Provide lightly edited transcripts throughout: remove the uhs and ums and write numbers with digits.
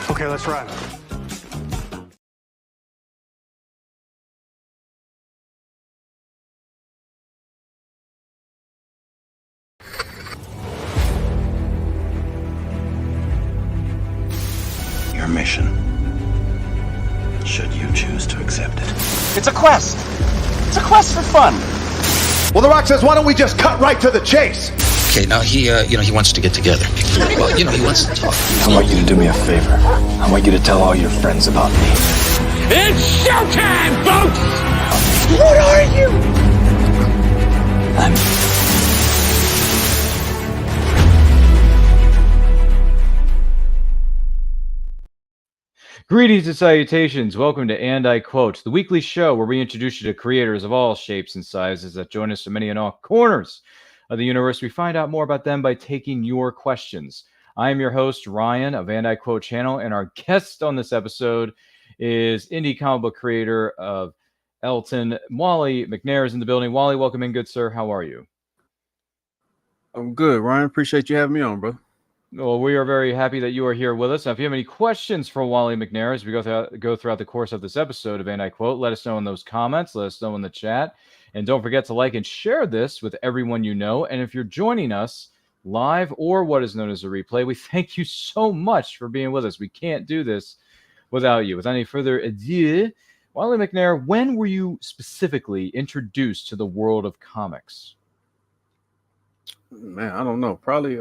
Okay, let's run. Your mission, should you choose to accept it. It's a quest. It's a quest for fun. Well, The Rock says, why don't we just cut right to the chase? Okay, now he wants to get together. Well, he wants to talk. I want you to do me a favor. I want you to tell all your friends about me. It's showtime, folks! What are you? I'm... Greetings and salutations. Welcome to And I Quote, the weekly show where we introduce you to creators of all shapes and sizes that join us from many and all corners of the universe. We find out more about them by taking your questions. I am your host, Ryan, of And I Quote channel, and our guest on this episode is indie comic book creator of lton, Wolly McNair is in the building. Wolly, welcome in, good sir. How are you? I'm good, Ryan. Appreciate you having me on, bro. Well, we are very happy that you are here with us. Now, if you have any questions for Wolly McNair as we go throughout the course of this episode of And I Quote, let us know in those comments. Let us know in the chat. And don't forget to like and share this with everyone you know. And if you're joining us live or what is known as a replay, we thank you so much for being with us. We can't do this without you. Without any further ado, Wolly McNair, when were you specifically introduced to the world of comics? Man, I don't know. Probably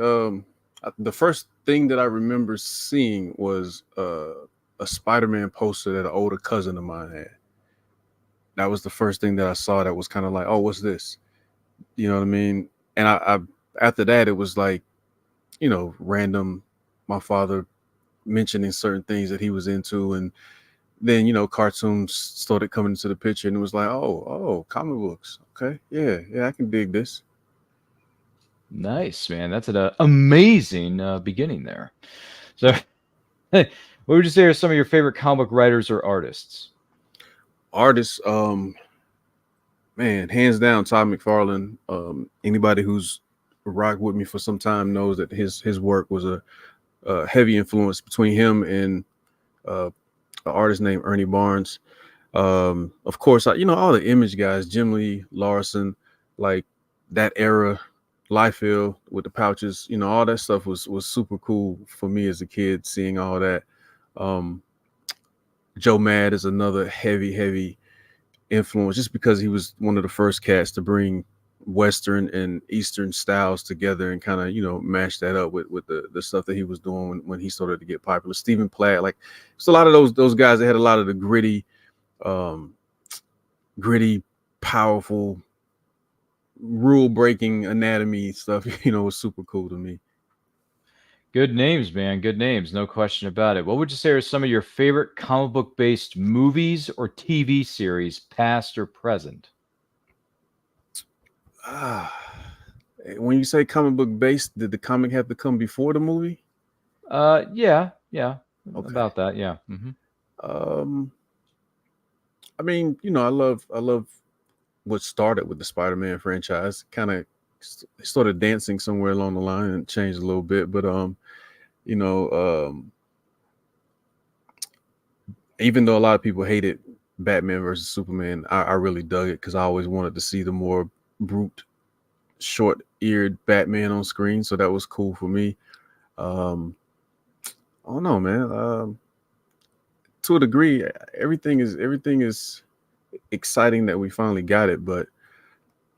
the first thing that I remember seeing was a Spider-Man poster that an older cousin of mine had. That was the first thing that I saw that was kind of like, oh, what's this? You know what I mean? And I after that, it was like, random, my father mentioning certain things that he was into. And then, cartoons started coming into the picture and it was like, oh, comic books. Okay. Yeah, I can dig this. Nice, man. That's an amazing beginning there. So, what would you say are some of your favorite comic book writers or artists? Artists, man, hands down, Todd McFarlane. Anybody who's rocked with me for some time knows that his work was a heavy influence between him and an artist named Ernie Barnes. Of course, all the Image guys, Jim Lee, Larson, like that era. Liefeld with the pouches, all that stuff was super cool for me as a kid, seeing all that. Joe Mad is another heavy influence, just because he was one of the first cats to bring Western and Eastern styles together and kind of, mash that up with the stuff that he was doing when he started to get popular. Stephen Platt, like it's a lot of those guys that had a lot of the gritty, powerful, rule-breaking anatomy stuff, was super cool to me. Good names, man. Good names. No question about it. What would you say are some of your favorite comic book-based movies or TV series, past or present? When you say comic book-based, did the comic have to come before the movie? Yeah. Okay. About that, yeah. I mean, I love what started with the Spider-Man franchise. Kind of started dancing somewhere along the line and changed a little bit, but even though a lot of people hated Batman versus Superman, I really dug it because I always wanted to see the more brute, short-eared Batman on screen, so that was cool for me. I don't know, man. To a degree, everything is exciting that we finally got it, but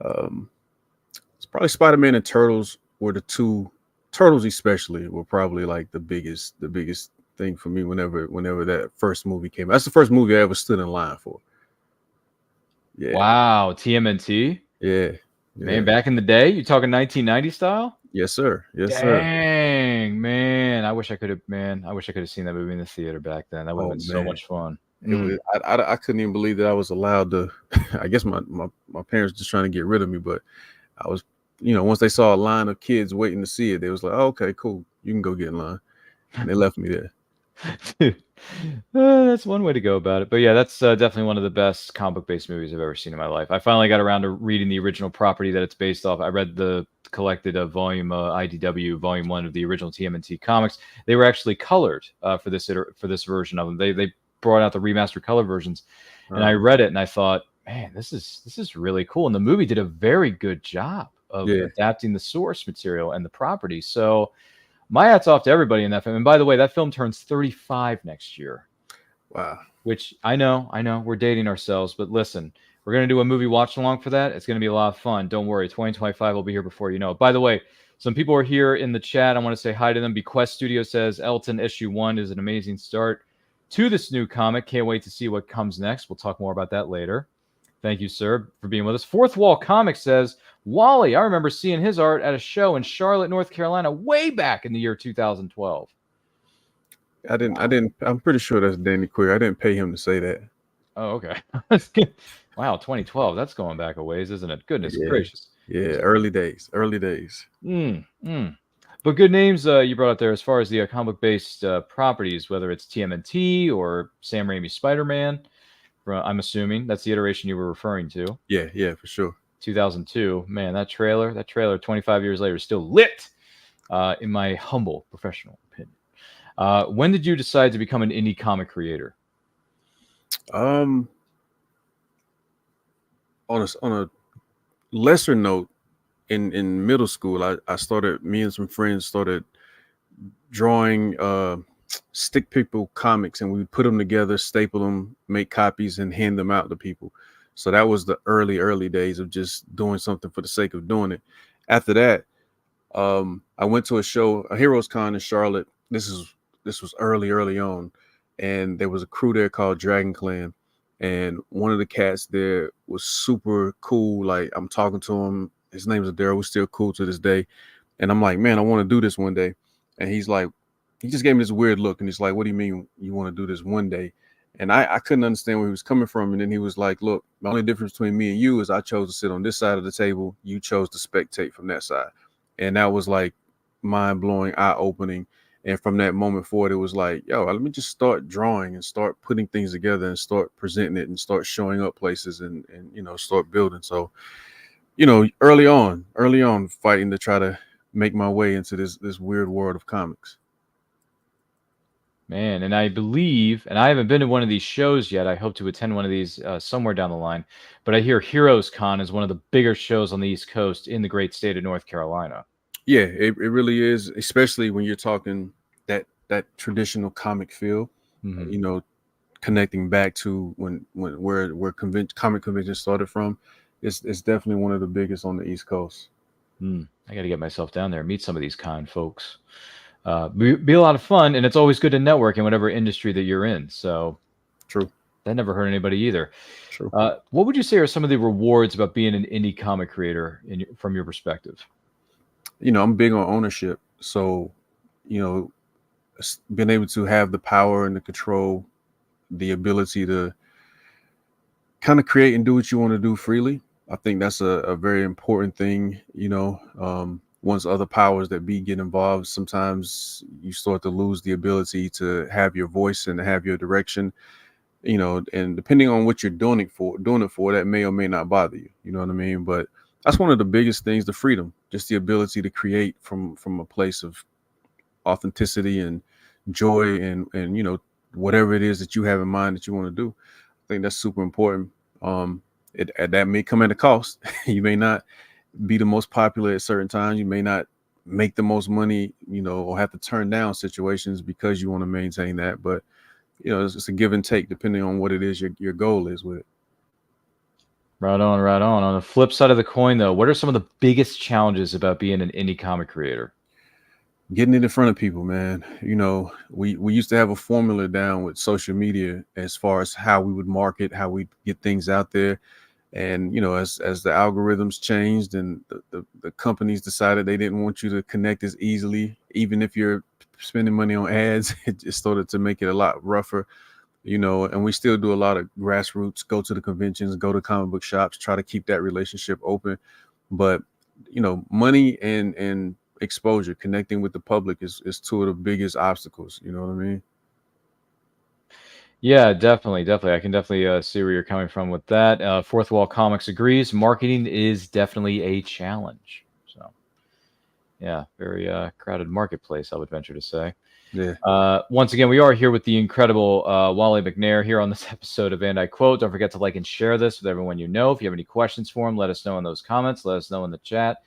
it's probably Spider-Man and Turtles were the two. Turtles especially were probably like the biggest thing for me whenever that first movie came out. That's the first movie I ever stood in line for. Yeah. Wow, TMNT? Yeah. Man, back in the day? You talking 1990 style? Yes, sir. Dang, man. I wish I could have seen that movie in the theater back then. That would have been so much fun. It was, I couldn't even believe that I was allowed to. I guess my parents just trying to get rid of me, but I was, once they saw a line of kids waiting to see it, they was like, oh, okay, cool, you can go get in line, and they left me there. That's one way to go about it. But yeah, that's definitely one of the best comic-based movies I've ever seen in my life. I finally got around to reading the original property that it's based off. I read the collected volume IDW volume 1 of the original TMNT comics. They were actually colored for this version of them. They brought out the remastered color versions, and I read it and I thought, man, this is really cool. And the movie did a very good job of adapting the source material and the property. So my hat's off to everybody in that film. And by the way, that film turns 35 next year. Wow. Which I know, we're dating ourselves, but listen, we're going to do a movie watch along for that. It's going to be a lot of fun. Don't worry. 2025 will be here before you know it. By the way, some people are here in the chat. I want to say hi to them. Bequest Studio says Elton issue 1 is an amazing start to this new comic. Can't wait to see what comes next. We'll talk more about that later. Thank you, sir, for being with us. Fourth Wall Comics says, Wally, I remember seeing his art at a show in Charlotte, North Carolina, way back in the year 2012. I'm pretty sure that's Danny Queer. I didn't pay him to say that. Oh, okay. Wow, 2012. That's going back a ways, isn't it? Goodness gracious. Yeah, early days. But good names you brought up there as far as the comic-based properties, whether it's TMNT or Sam Raimi's Spider-Man. I'm assuming that's the iteration you were referring to. Yeah, for sure. 2002. Man, that trailer 25 years later is still lit, in my humble professional opinion. When did you decide to become an indie comic creator? On a lesser note, in middle school, me and some friends started drawing stick people comics, and we would put them together, staple them, make copies, and hand them out to people. So that was the early days of just doing something for the sake of doing it. After that, I went to a show, a Heroes Con in Charlotte. This was early on, and there was a crew there called Dragon Clan, and one of the cats there was super cool. Like, I'm talking to him. His name is Daryl. We're still cool to this day. And I'm like, man, I want to do this one day. And he's like, he just gave me this weird look, and he's like, what do you mean you want to do this one day? And I couldn't understand where he was coming from. And then he was like, look, the only difference between me and you is I chose to sit on this side of the table. You chose to spectate from that side. And that was like mind-blowing, eye-opening. And from that moment forward, it was like, yo, let me just start drawing and start putting things together and start presenting it and start showing up places and start building. So, early on fighting to try to make my way into this weird world of comics. Man, and I believe, and I haven't been to one of these shows yet. I hope to attend one of these somewhere down the line. But I hear Heroes Con is one of the bigger shows on the East Coast in the great state of North Carolina. Yeah, it really is, especially when you're talking that traditional comic feel. Mm-hmm. Connecting back to where comic conventions started from. It's definitely one of the biggest on the East Coast. I got to get myself down there and meet some of these con folks. Be a lot of fun, and it's always good to network in whatever industry that you're in. So, true. That never hurt anybody either. True. What would you say are some of the rewards about being an indie comic creator from your perspective? I'm big on ownership. So, being able to have the power and the control, the ability to kind of create and do what you want to do freely. I think that's a very important thing. Once other powers that be get involved, sometimes you start to lose the ability to have your voice and to have your direction, and depending on what you're doing it for, that may or may not bother you. You know what I mean? But that's one of the biggest things, the freedom, just the ability to create from a place of authenticity and joy and whatever it is that you have in mind that you want to do. I think that's super important. That may come at a cost. You may not be the most popular at certain times. You may not make the most money, or have to turn down situations because you want to maintain that. But, it's a give and take depending on what it is your goal is with it. Right on, right on. On the flip side of the coin, though, what are some of the biggest challenges about being an indie comic creator? Getting it in front of people, man. We used to have a formula down with social media as far as how we would market, how we get things out there. And, as the algorithms changed and the companies decided they didn't want you to connect as easily, even if you're spending money on ads, it just started to make it a lot rougher, and we still do a lot of grassroots, go to the conventions, go to comic book shops, try to keep that relationship open. But, money and exposure, connecting with the public is two of the biggest obstacles. You know what I mean? Yeah, definitely, definitely. I can definitely see where you're coming from with that. Fourth Wall Comics agrees. Marketing is definitely a challenge. So, yeah, very crowded marketplace, I would venture to say. Yeah. Once again, we are here with the incredible Wolly McNair here on this episode of And I Quote. Don't forget to like and share this with everyone you know. If you have any questions for him, let us know in those comments. Let us know in the chat.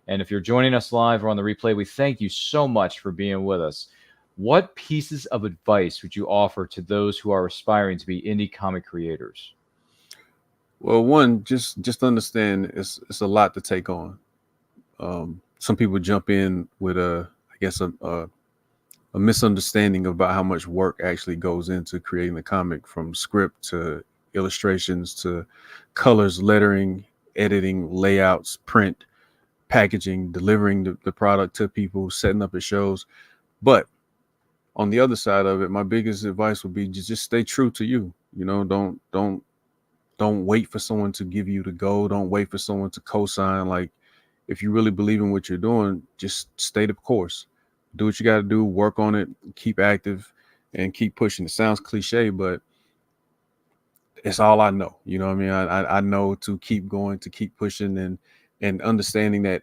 And if you're joining us live or on the replay, we thank you so much for being with us. What pieces of advice would you offer to those who are aspiring to be indie comic creators? Well, one, just understand it's a lot to take on. Some people jump in with I guess a misunderstanding about how much work actually goes into creating the comic, from script to illustrations to colors, lettering, editing, layouts, print, packaging, delivering the product to people, setting up at shows. But on the other side of it, my biggest advice would be just stay true to you. You know, don't wait for someone to give you the go. Don't wait for someone to co-sign. Like, if you really believe in what you're doing, just stay the course. Do what you got to do, work on it, keep active, and keep pushing. It sounds cliche, but it's all I know. You know what I mean? I know to keep going, to keep pushing, and understanding that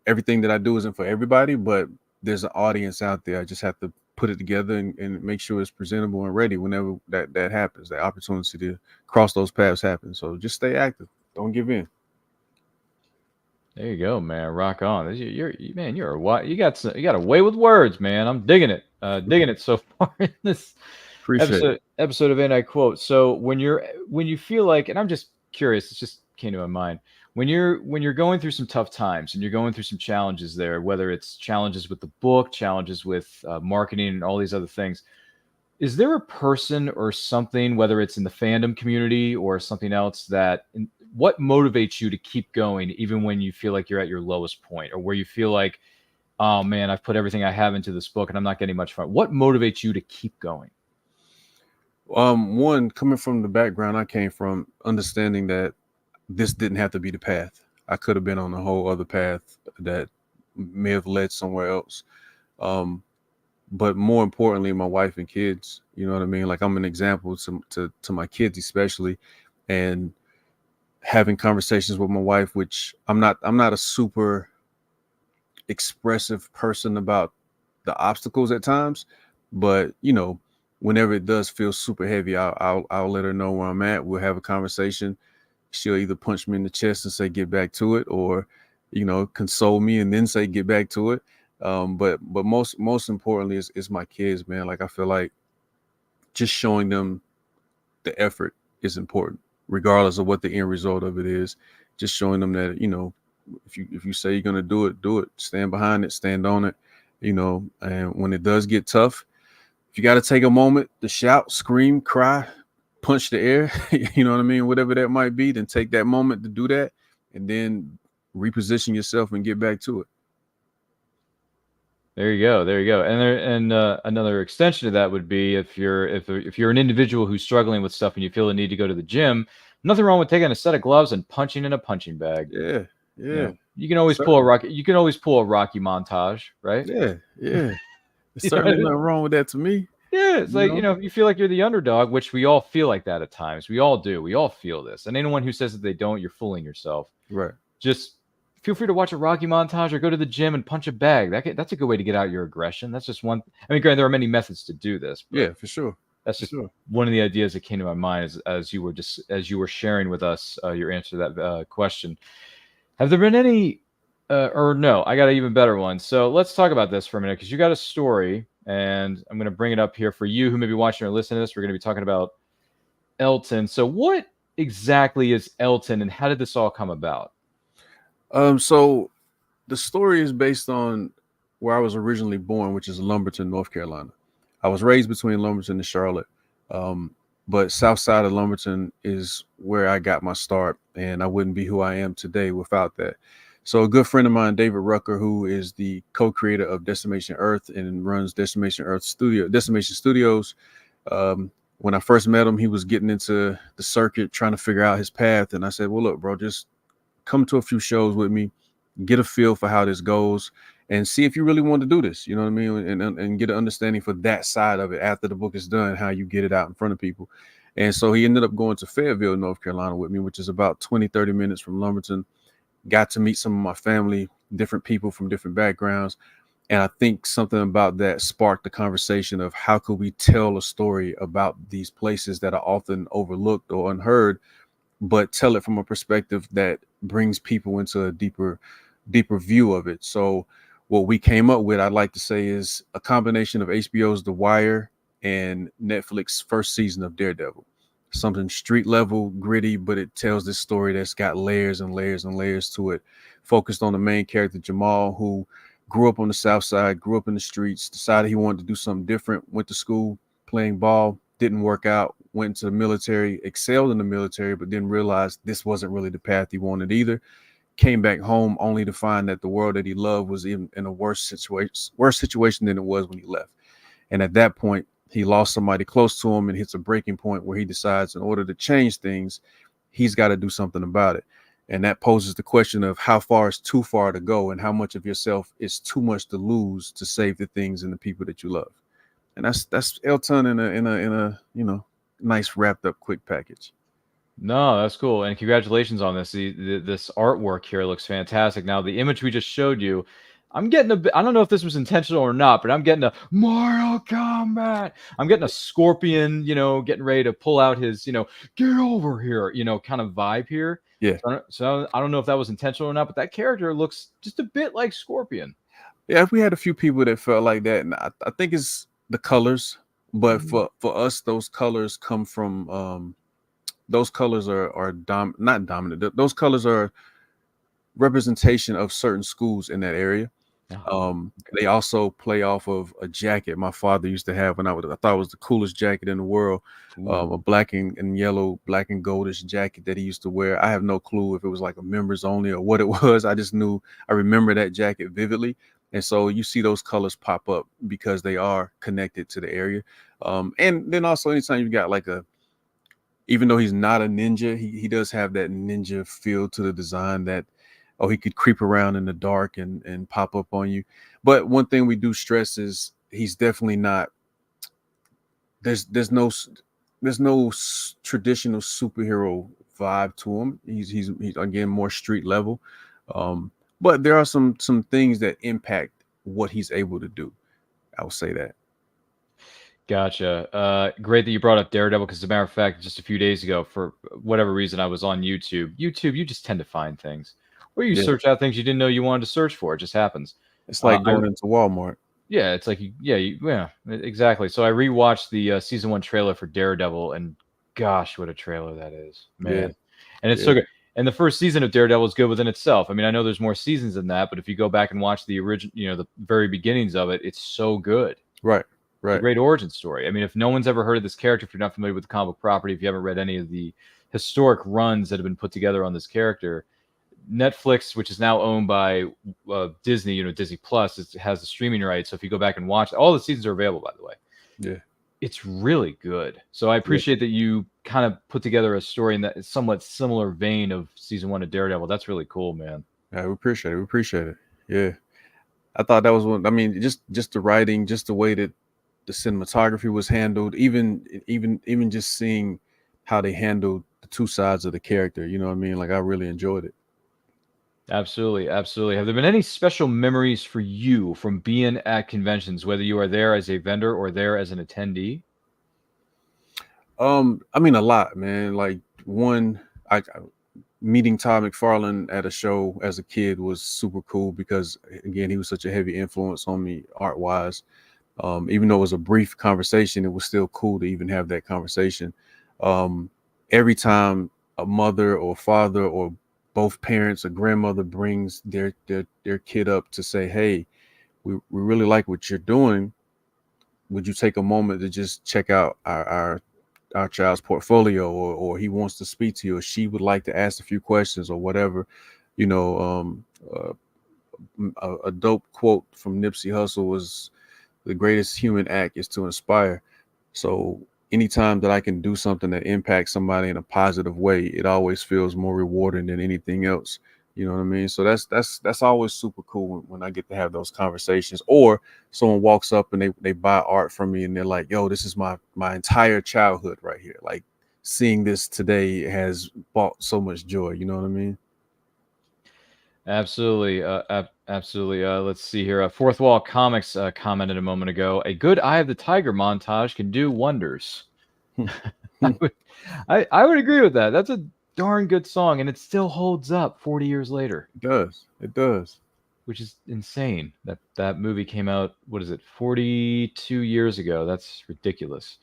everything that I do isn't for everybody, but there's an audience out there. I just have to put it together and make sure it's presentable and ready whenever that happens. That opportunity to cross those paths happens. So just stay active. Don't give in. There you go, man. Rock on. You're a what? You got a way with words, man. I'm digging it so far in this Appreciate it. episode of And I Quote. So when you feel like, and I'm just curious, it just came to my mind, when you're going through some tough times and you're going through some challenges there, whether it's challenges with the book, challenges with marketing, and all these other things, is there a person or something, whether it's in the fandom community or something else, what motivates you to keep going even when you feel like you're at your lowest point, or where you feel like, oh man, I've put everything I have into this book and I'm not getting much fun? What motivates you to keep going? One, coming from the background I came from, understanding that this didn't have to be the path. I could have been on a whole other path that may have led somewhere else. But more importantly, my wife and kids, you know what I mean? Like, I'm an example to my kids, especially, and having conversations with my wife, which I'm not a super expressive person about the obstacles at times, but you know, whenever it does feel super heavy, I'll let her know where I'm at. We'll have a conversation. She'll either punch me in the chest and say, get back to it, or, you know, console me and then say, get back to it. But most importantly is my kids, man. Like, I feel like just showing them the effort is important, regardless of what the end result of it is. Just showing them that, you know, if you say you're gonna do it, stand behind it, stand on it, you know. And when it does get tough, if you got to take a moment to shout, scream, cry, punch the air, you know what I mean, whatever that might be, then take that moment to do that, and then reposition yourself and get back to it. There you go. And another extension to that would be, if you're an individual who's struggling with stuff and you feel the need to go to the gym, nothing wrong with taking a set of gloves and punching in a punching bag. Yeah. You know, you can always pull a Rocky montage, right? Yeah. There's certainly nothing wrong with that to me. Yeah, it's like, you know, if you feel like you're the underdog, which we all feel like that at times. We all do. We all feel this. And anyone who says that they don't, you're fooling yourself. Right. Just feel free to watch a Rocky montage or go to the gym and punch a bag. That's a good way to get out your aggression. That's just one. I mean, granted, there are many methods to do this. Yeah, for sure. That's just one of the ideas that came to my mind as you were sharing with us your answer to that question. Have there been any, or no? I got an even better one. So let's talk about this for a minute, because you got a story, and I'm going to bring it up here for you who may be watching or listening to this. We're going to be talking about Elton. So what exactly is Elton, and how did this all come about? So the story is based on where I was originally born, which is Lumberton, North Carolina. I was raised between Lumberton and Charlotte, but south side of Lumberton is where I got my start, and I wouldn't be who I am today without that. So a good friend of mine, David Rucker, who is the co-creator of Decimation Earth and runs Decimation Studios. When I first met him, he was getting into the circuit, trying to figure out his path. And I said, well, look, bro, just come to a few shows with me, get a feel for how this goes, and see if you really want to do this. You know what I mean? And get an understanding for that side of it after the book is done, how you get it out in front of people. And so he ended up going to Fayetteville, North Carolina with me, which is about 20, 30 minutes from Lumberton. Got to meet some of my family, different people from different backgrounds. And I think something about that sparked the conversation of how could we tell a story about these places that are often overlooked or unheard, but tell it from a perspective that brings people into a deeper view of it. So what we came up with, I'd like to say, is a combination of HBO's The Wire and Netflix's first season of Daredevil. Something street level, gritty, but it tells this story that's got layers and layers and layers to it, focused on the main character, Jamal, who grew up on the South Side, grew up in the streets, decided he wanted to do something different, went to school playing ball, didn't work out, went into the military, excelled in the military, but then realized this wasn't really the path he wanted either. Came back home only to find that the world that he loved was in a worse situation than it was when he left. And at that point, he lost somebody close to him and hits a breaking point where he decides in order to change things, he's got to do something about it. And that poses the question of how far is too far to go and how much of yourself is too much to lose to save the things and the people that you love. And that's lton in a nice wrapped up quick package. No, that's cool. And congratulations on this. This artwork here looks fantastic. Now, the image we just showed you, I'm getting a bit, I don't know if this was intentional or not, but I'm getting a Mortal Kombat. I'm getting a Scorpion, getting ready to pull out his, get over here, kind of vibe here. Yeah. So I don't know if that was intentional or not, but that character looks just a bit like Scorpion. Yeah, we had a few people that felt like that. And I think it's the colors. But for us, those colors come from those colors are not dominant. Those colors are representation of certain schools in that area. They also play off of a jacket my father used to have when I thought it was the coolest jacket in the world. A black and yellow, black and goldish jacket that he used to wear. I have no clue if it was like a members only or what it was. I just knew I remember that jacket vividly. And so you see those colors pop up because they are connected to the area. And then also anytime you've got like even though he's not a ninja, he does have that ninja feel to the design that, he could creep around in the dark and pop up on you. But one thing we do stress is he's definitely not, there's no traditional superhero vibe to him. He's again, more street level. But there are some things that impact what he's able to do. I will say that. Gotcha. Great that you brought up Daredevil, because as a matter of fact, just a few days ago, for whatever reason, I was on YouTube. You just tend to find things. Or you search out things you didn't know you wanted to search for. It just happens. It's like going into Walmart. Yeah, it's like, yeah, exactly. So I rewatched the season 1 trailer for Daredevil, and gosh, what a trailer that is, man. Yeah. And it's so good. And the first season of Daredevil is good within itself. I mean, I know there's more seasons than that, but if you go back and watch the original, the very beginnings of it, it's so good. Right. A great origin story. I mean, if no one's ever heard of this character, if you're not familiar with the comic book property, if you haven't read any of the historic runs that have been put together on this character, Netflix, which is now owned by Disney, Disney Plus, has the streaming rights. So if you go back and watch, all the seasons are available, by the way. Yeah. It's really good. So I appreciate that you kind of put together a story in that somewhat similar vein of season 1 of Daredevil. That's really cool, man. Yeah, we appreciate it. Yeah. I thought that was one. I mean, just the writing, just the way that the cinematography was handled, even just seeing how they handled the two sides of the character. You know what I mean? Like, I really enjoyed it. Absolutely. Have there been any special memories for you from being at conventions, whether you are there as a vendor or there as an attendee? I mean, a lot, man. Like, one, meeting Todd McFarlane at a show as a kid was super cool because, again, he was such a heavy influence on me art-wise. Even though it was a brief conversation, it was still cool to even have that conversation. Every time a mother or father or both parents or grandmother brings their kid up to say, hey, we really like what you're doing. Would you take a moment to just check out our child's portfolio, or he wants to speak to you, or she would like to ask a few questions or whatever, a dope quote from Nipsey Hussle was, the greatest human act is to inspire. So anytime that I can do something that impacts somebody in a positive way, it always feels more rewarding than anything else. You know what I mean? So that's always super cool when I get to have those conversations. Or someone walks up and they buy art from me and they're like, "Yo, this is my entire childhood right here. Like seeing this today has brought so much joy." You know what I mean? Absolutely. Absolutely. Let's see here. Fourth Wall Comics commented a moment ago, a good Eye of the Tiger montage can do wonders. I would agree with that. That's a darn good song, and it still holds up 40 years later. It does. It does. Which is insane. That movie came out, what is it, 42 years ago? That's ridiculous.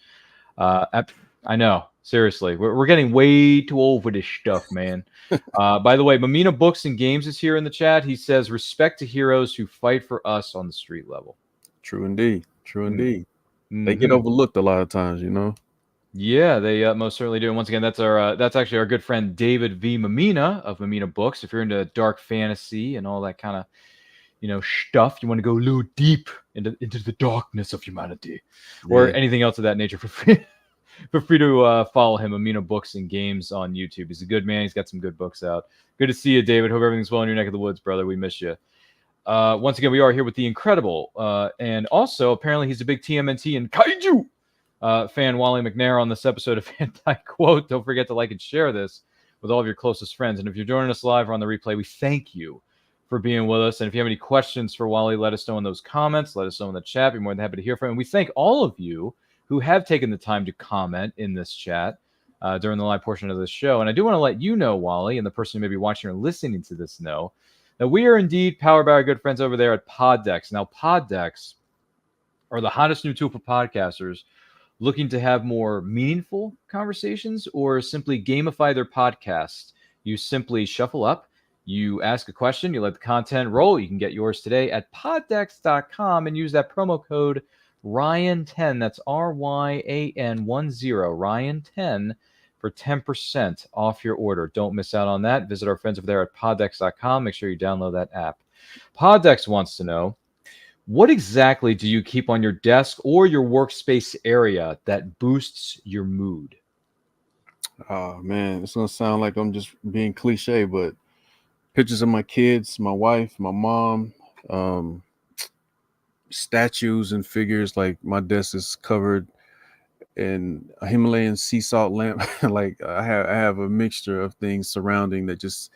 I know, seriously, we're getting way too old for this stuff, man. By the way, Mamina Books and Games is here in the chat. He says, "Respect to heroes who fight for us on the street level." True indeed. True indeed. Mm-hmm. They get overlooked a lot of times, you know. Yeah, they most certainly do. And once again, that's actually our good friend David V. Mamina of Mamina Books. If you're into dark fantasy and all that kind of stuff, you want to go a little deep into the darkness of humanity, or anything else of that nature, feel free to follow him, Mamina Books and Games, on YouTube. He's a good man. He's got some good books out. Good to see you, David. Hope everything's well in your neck of the woods, brother. We miss you. Once again, we are here with the incredible, and also apparently he's a big TMNT and Kaiju fan, Wolly McNair, on this episode of Anti-Quote. Don't forget to like and share this with all of your closest friends. And if you're joining us live or on the replay, we thank you for being with us. And if you have any questions for Wolly, let us know in those comments. Let us know in the chat. Be more than happy to hear from you. And we thank all of you who have taken the time to comment in this chat during the live portion of this show. And I do want to let you know, Wolly, and the person who may be watching or listening to this know, that we are indeed powered by our good friends over there at Poddex. Now, Poddex are the hottest new tool for podcasters looking to have more meaningful conversations or simply gamify their podcast. You simply shuffle up, you ask a question, you let the content roll. You can get yours today at poddex.com and use that promo code Ryan10. That's RYAN10, Ryan10, for 10% off your order. Don't miss out on that. Visit our friends over there at poddex.com. Make sure you download that app. Poddex wants to know, what exactly do you keep on your desk or your workspace area that boosts your mood? Oh man, it's gonna sound like I'm just being cliche, but pictures of my kids, my wife, my mom, statues and figures. Like my desk is covered in a Himalayan sea salt lamp. Like I have a mixture of things surrounding that just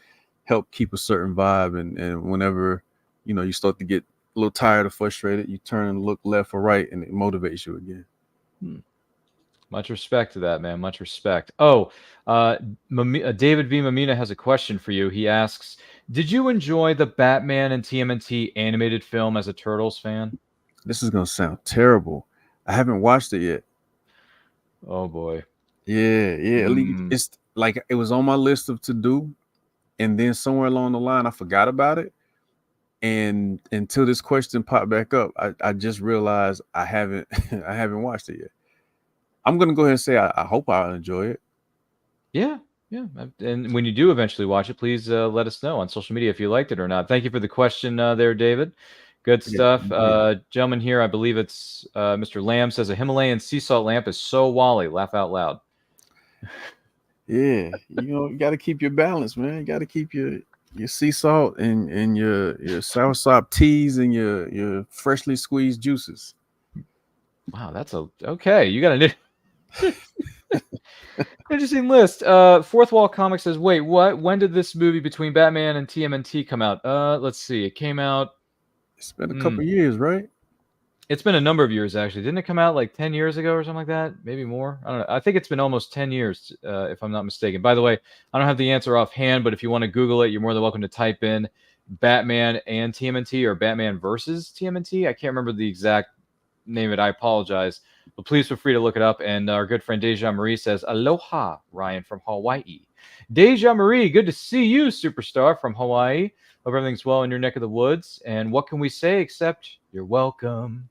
help keep a certain vibe. And whenever you start to get a little tired or frustrated, you turn and look left or right, and it motivates you again. Much respect to that, man. Much respect. Oh, David V. Mamina has a question for you. He asks, did you enjoy the Batman and TMNT animated film as a Turtles fan? This is going to sound terrible. I haven't watched it yet. Oh, boy. Yeah. It's like it was on my list of to do, and then somewhere along the line, I forgot about it. And until this question popped back up, I just realized I haven't watched it yet. I'm gonna go ahead and say I hope I'll enjoy it. Yeah. And when you do eventually watch it, please let us know on social media if you liked it or not. Thank you for the question there, David. Good stuff. Gentleman here, I believe it's Mr. Lamb, says a Himalayan sea salt lamp is so Wolly. Laugh out loud. Yeah, you got to keep your balance, man. You got to keep your sea salt and your soursop teas and your freshly squeezed juices. Wow, that's okay. You got an interesting list. Fourth Wall Comics says, wait, what? When did this movie between Batman and TMNT come out? Let's see. It came out. It's been a couple years, right? It's been a number of years, actually. Didn't it come out like 10 years ago or something like that? Maybe more. I don't know. I think it's been almost 10 years, if I'm not mistaken. By the way, I don't have the answer offhand, but if you want to Google it, you're more than welcome to type in Batman and TMNT or Batman versus TMNT. I can't remember the exact name of it. I apologize. But please feel free to look it up. And our good friend Deja Marie says, aloha, Ryan from Hawaii. Deja Marie, good to see you, superstar from Hawaii. Hope everything's well in your neck of the woods. And what can we say except you're welcome?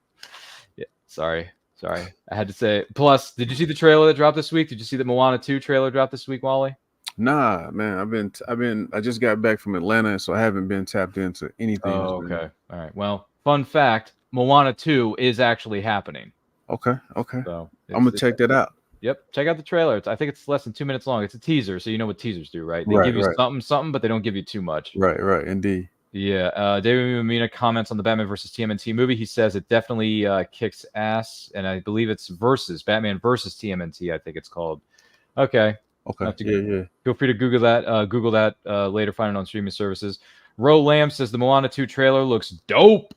Yeah, sorry. I had to say it. Plus, did you see the trailer that dropped this week? Did you see the Moana 2 trailer dropped this week, Wolly? Nah, man. I just got back from Atlanta, so I haven't been tapped into anything. Oh, okay. All right. Well, fun fact, Moana 2 is actually happening. Okay. So I'm gonna check that out. Yep. Check out the trailer. I think it's less than 2 minutes long. It's a teaser, so you know what teasers do, right? They Right, give you right. something, but they don't give you too much. Right, indeed. Yeah. David Mina comments on the Batman versus TMNT movie. He says it definitely kicks ass, and I believe it's Batman versus TMNT. I think it's called. Okay. Okay. Yeah. Feel free to Google that. Google that later. Find it on streaming services. Ro Lamb says the Moana 2 trailer looks dope.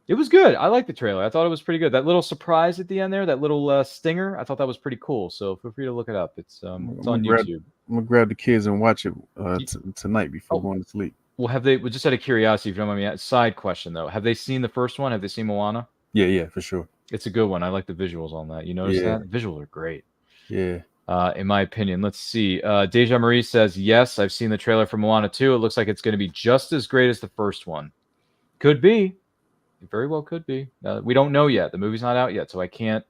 It was good. I like the trailer. I thought it was pretty good. That little surprise at the end there, that little stinger, I thought that was pretty cool. So feel free to look it up. It's on YouTube. I'm gonna grab the kids and watch it tonight before going to sleep. Well, have they? Just out of curiosity, if you don't mind me, side question though, have they seen the first one? Have they seen Moana? Yeah, for sure. It's a good one. I like the visuals on that. You notice that? The visuals are great. Yeah. In my opinion. Let's see. Deja Marie says, yes, I've seen the trailer for Moana 2. It looks like it's going to be just as great as the first one. Could be. It very well could be. We don't know yet. The movie's not out yet, so I can't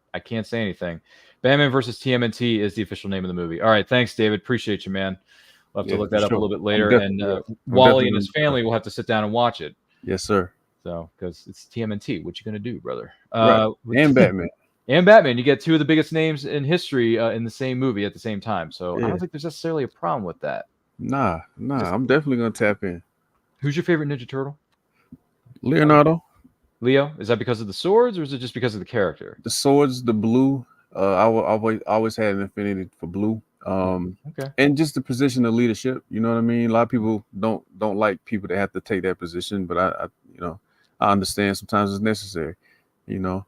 say anything. Batman versus TMNT is the official name of the movie. All right, thanks, David. Appreciate you, man. We'll have to look that up a little bit later. And Wally and his family will have to sit down and watch it. Yes, sir. So, because it's TMNT. What you going to do, brother? Right. And Batman. And Batman, you get two of the biggest names in history in the same movie at the same time. So I don't think there's necessarily a problem with that. Nah. I'm definitely gonna tap in. Who's your favorite Ninja Turtle? Leonardo. Leo? Is that because of the swords, or is it just because of the character? The swords, the blue. I always had an affinity for blue. Okay. And just the position of leadership. You know what I mean? A lot of people don't like people that have to take that position, but I understand sometimes it's necessary. You know.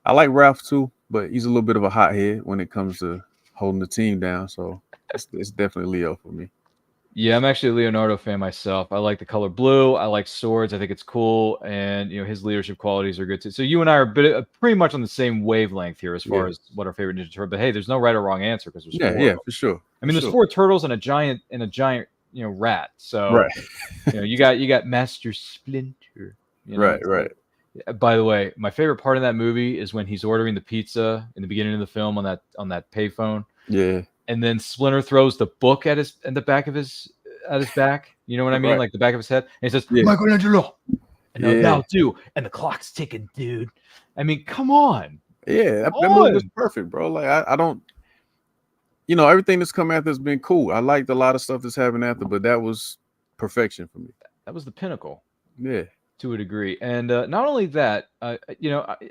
I like Ralph too, but he's a little bit of a hothead when it comes to holding the team down. So it's definitely Leo for me. Yeah, I'm actually a Leonardo fan myself. I like the color blue. I like swords. I think it's cool, and his leadership qualities are good too. So you and I are pretty much on the same wavelength here as far as what our favorite Ninja Turtle. But hey, there's no right or wrong answer because there's four. Yeah, for sure. I mean, there's 4 turtles and a giant rat. So you got Master Splinter. Right. By the way, my favorite part of that movie is when he's ordering the pizza in the beginning of the film on that payphone. Yeah. And then Splinter throws the book at his back. You know what I mean? Right. Like the back of his head. And he says, Michelangelo. And now do. And the clock's ticking, dude. I mean, come on. Yeah, that movie was perfect, bro. Like I don't everything that's come after has been cool. I liked a lot of stuff that's happened after, but that was perfection for me. That was the pinnacle. Yeah. To a degree. And not only that, I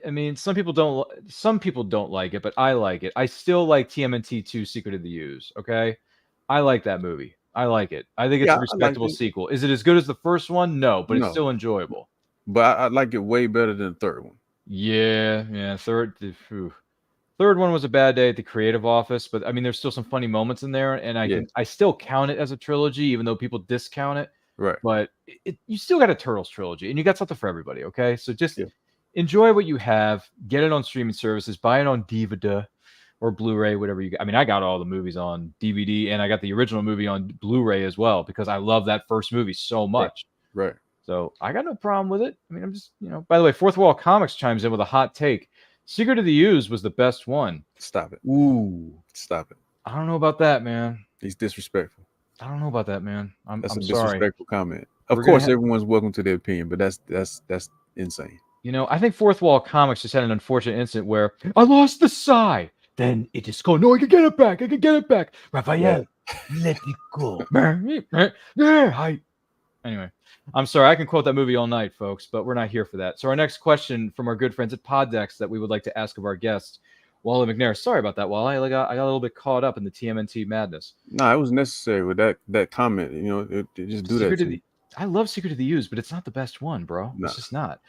mean, some people don't like it, but I like it. I still like TMNT 2 Secret of the Ooze. Okay. I like that movie. I like it. I think it's a respectable sequel. Is it as good as the first one? No, but it's still enjoyable. But I like it way better than the third one. Yeah. Third one was a bad day at the creative office, but I mean, there's still some funny moments in there, and I still count it as a trilogy, even though people discount it. Right. But you still got a Turtles trilogy, and you got something for everybody. Okay, so just enjoy what you have. Get it on streaming services. Buy it on DVD or Blu-ray, whatever you got. I mean, I got all the movies on DVD, and I got the original movie on Blu-ray as well because I love that first movie so much. Right. So I got no problem with it. I mean, I'm just By the way, Fourth Wall Comics chimes in with a hot take. Secret of the Ooze was the best one. Stop it. Ooh, stop it. I don't know about that, man. He's disrespectful. I don't know about that, man. That's I'm a sorry. disrespectful comment. Of course, everyone's welcome to their opinion, but that's insane. I think Fourth Wall Comics just had an unfortunate incident where I lost the sigh. Then it just go. No, I can get it back. Raphael, let it go. Anyway, I'm sorry. I can quote that movie all night, folks, but we're not here for that. So our next question from our good friends at Poddex that we would like to ask of our guest, Wolly McNair. Sorry about that, Wally. I got a little bit caught up in the TMNT madness. No, it was necessary with that comment. It just do that to me. I love Secret of the Ooze, but it's not the best one, bro. No. It's just not.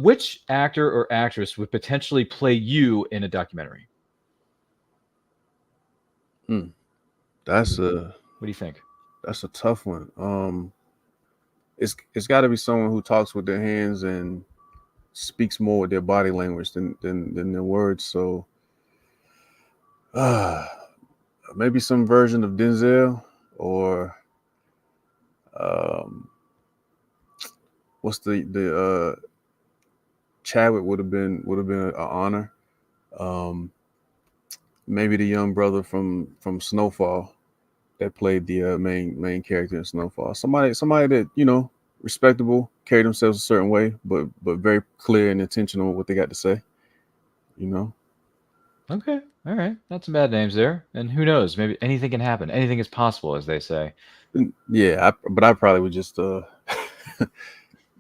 Which actor or actress would potentially play you in a documentary? What do you think? That's a tough one. It's got to be someone who talks with their hands and speaks more with their body language than their words. So maybe some version of Denzel or what's the Chadwick would have been an honor. Maybe the young brother from Snowfall that played the main character in Snowfall. Somebody that respectable, carry themselves a certain way, but very clear and intentional with what they got to say. Okay. All right, not some bad names there. And who knows? Maybe anything can happen. Anything is possible, as they say. Yeah, but I probably would just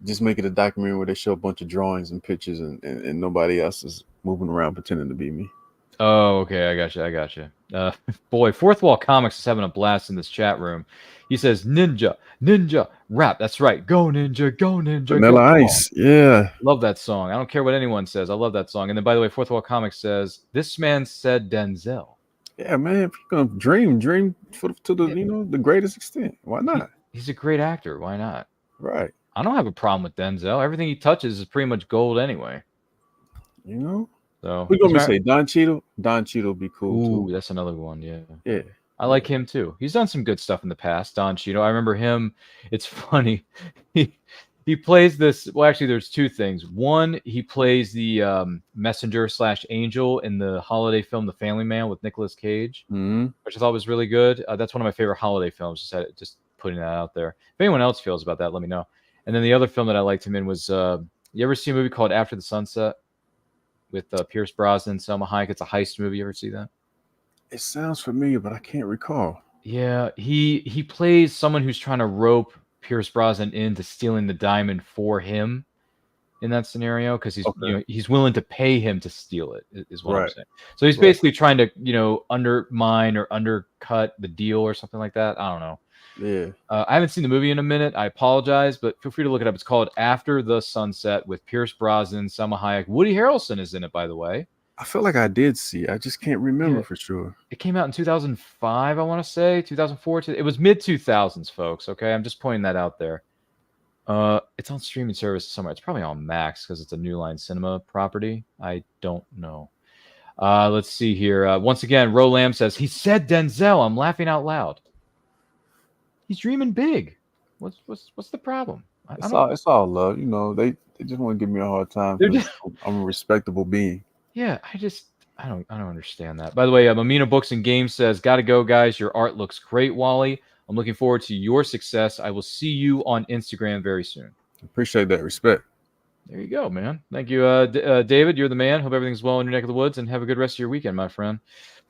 just make it a documentary where they show a bunch of drawings and pictures, and nobody else is moving around pretending to be me. Oh, okay. I got you. I got you. Boy, Fourth Wall Comics is having a blast in this chat room. He says, "Ninja, ninja, rap." That's right. Go ninja, go ninja. Vanilla go. Ice, yeah. Love that song. I don't care what anyone says. I love that song. And then, by the way, Fourth Wall Comics says, "This man said Denzel." Yeah, man. If you're gonna dream to the the greatest extent. Why not? He's a great actor. Why not? Right. I don't have a problem with Denzel. Everything he touches is pretty much gold anyway. You know. So We're gonna say Don Cheadle. Don Cheadle would be cool too. That's another one. Yeah. Yeah. I like him too. He's done some good stuff in the past. Don Cheadle. I remember him. It's funny. He plays this. Well, actually, there's two things. One, he plays the messenger / angel in the holiday film The Family Man with Nicolas Cage, which I thought was really good. That's one of my favorite holiday films. Just putting that out there. If anyone else feels about that, let me know. And then the other film that I liked him in was you ever see a movie called After the Sunset with Pierce Brosnan, Selma Hayek? It's a heist movie. You ever see that? It sounds familiar, but I can't recall. Yeah, he plays someone who's trying to rope Pierce Brosnan into stealing the diamond for him in that scenario because he's willing to pay him to steal it is what I'm saying. So he's basically trying to undermine or undercut the deal or something like that. I don't know. Yeah. I haven't seen the movie in a minute. I apologize, but feel free to look it up. It's called After the Sunset with Pierce Brosnan, Selma Hayek. Woody Harrelson is in it, by the way. I feel like I did see it. I just can't remember for sure. It came out in 2005, I want to say. 2004. It was mid-2000s, folks, okay? I'm just pointing that out there. It's on streaming service somewhere. It's probably on Max because it's a New Line Cinema property. I don't know. Let's see here. Once again, Ro Lamb says, he said Denzel. I'm laughing out loud. He's dreaming big. What's the problem? It's all love. They just want to give me a hard time. I'm a respectable being. Yeah, I don't understand that. By the way, Mamina Books and Games says, "Gotta go, guys. Your art looks great, Wally. I'm looking forward to your success. I will see you on Instagram very soon." Appreciate that. Respect. There you go, man. Thank you, David. You're the man. Hope everything's well in your neck of the woods, and have a good rest of your weekend, my friend.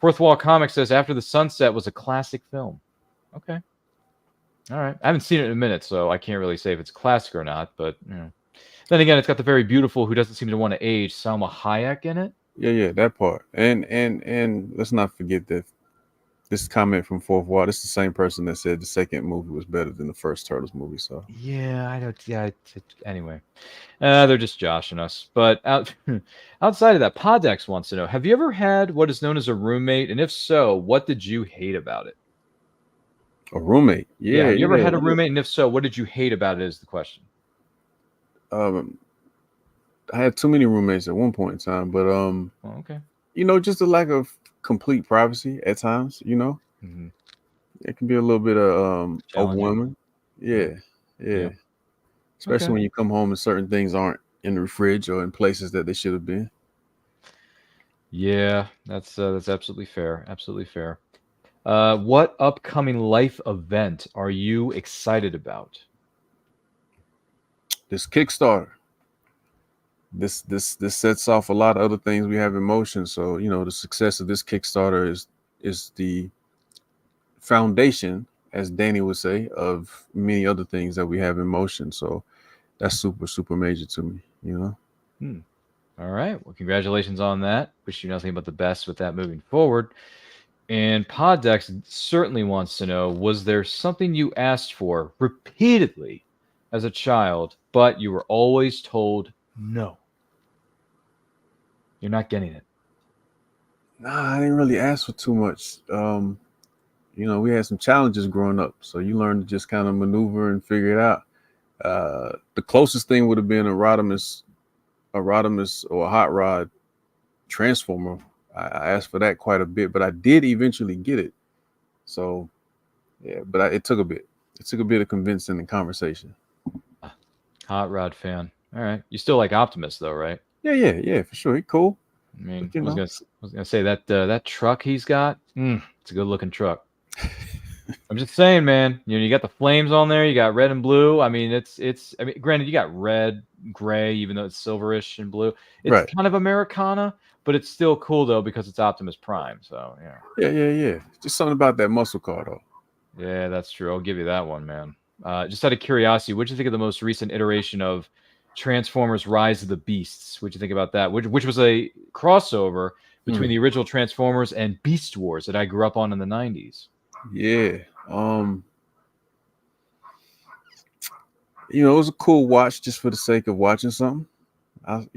Fourth Wall Comics says, "After the Sunset was a classic film." Okay. All right. I haven't seen it in a minute, so I can't really say if it's classic or not, but then again, it's got the very beautiful, who doesn't seem to want to age, Salma Hayek in it. Yeah, that part. And let's not forget that this comment from Fourth Wall, this is the same person that said the second movie was better than the first Turtles movie. So yeah, I don't. Yeah. Anyway, they're just joshing us. But outside of that, Podex wants to know: have you ever had what is known as a roommate? And if so, what did you hate about it? A roommate? Yeah. You ever had a roommate? And if so, what did you hate about it? Is the question. I had too many roommates at one point in time, but okay. Just a lack of complete privacy at times. Mm-hmm. It can be a little bit of overwhelming. Yeah. Especially when you come home and certain things aren't in the fridge or in places that they should have been. Yeah, that's absolutely fair. Absolutely fair. What upcoming life event are you excited about? This Kickstarter. This sets off a lot of other things we have in motion. So, the success of this Kickstarter is the foundation, as Danny would say, of many other things that we have in motion. So that's super, super major to me, All right. Well, congratulations on that. Wish you nothing but the best with that moving forward. And Poddex certainly wants to know, was there something you asked for repeatedly as a child, but you were always told no? You're not getting it. Nah, I didn't really ask for too much. We had some challenges growing up, so you learn to just kind of maneuver and figure it out. The closest thing would have been a Rodimus or a hot rod transformer. I asked for that quite a bit, but I did eventually get it. So, yeah, but it took a bit. It took a bit of convincing and conversation. Hot rod fan. All right. You still like Optimus, though, right? Yeah, for sure. He cool. I mean, I was gonna say that truck he's got. It's a good looking truck. I'm just saying, man. You know, you got the flames on there. You got red and blue. I mean, it's. I mean, granted, you got red, gray, even though it's silverish and blue. It's Right. kind of Americana, but it's still cool though because it's Optimus Prime. So yeah. Yeah. Just something about that muscle car though. Yeah, that's true. I'll give you that one, man. Just out of curiosity, what did you think of the most recent iteration of Transformers: Rise of the Beasts? What'd you think about that? Which was a crossover between the original Transformers and Beast Wars that I grew up on in the 90s. Yeah. You know, it was a cool watch just for the sake of watching something. I'm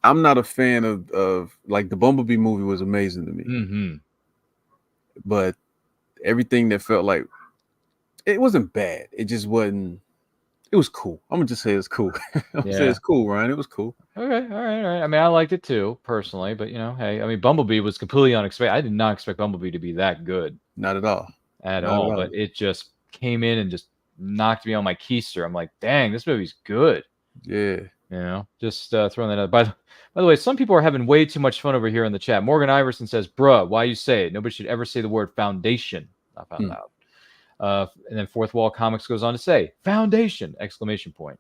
not a fan of like the Bumblebee movie was amazing to me. Mm-hmm. But everything that felt like it wasn't bad. It just wasn't. It was cool. I'm gonna just say it's cool. I'm gonna say it's cool, Ryan. It was cool. Okay, all right. I mean, I liked it too personally, but you know, hey, I mean, Bumblebee was completely unexpected. I did not expect Bumblebee to be that good. Not at all. Not at all. But it just came in and just knocked me on my keister. I'm like, dang, this movie's good. Yeah. You know, just throwing that out. By the way, some people are having way too much fun over here in the chat. Morgan Iverson says, bruh, why you say it? Nobody should ever say the word foundation. I found out. And then Fourth Wall Comics goes on to say, foundation, exclamation point.